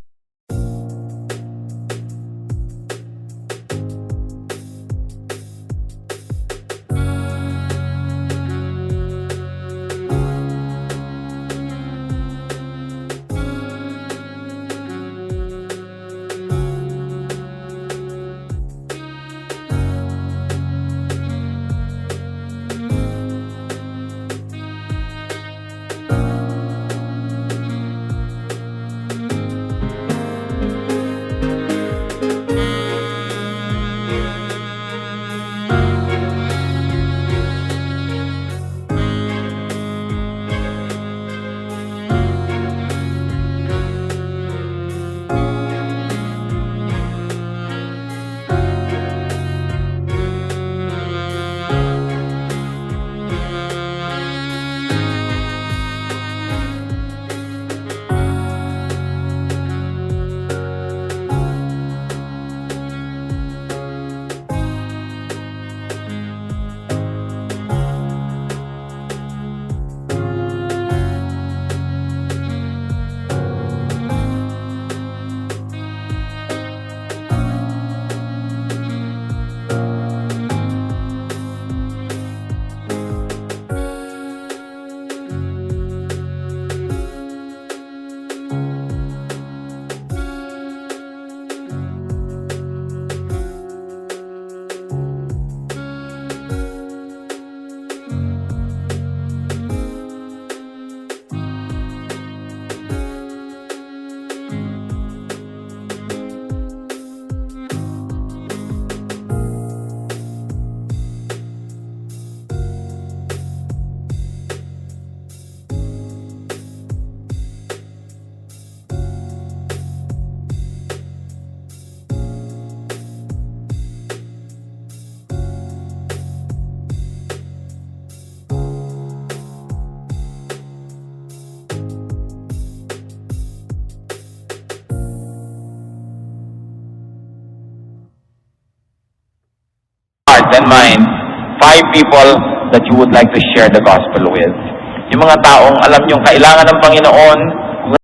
[SPEAKER 1] And mind 5 people that you would like to share the gospel with. Yung mga taong alam nyong kailangan ng Panginoon,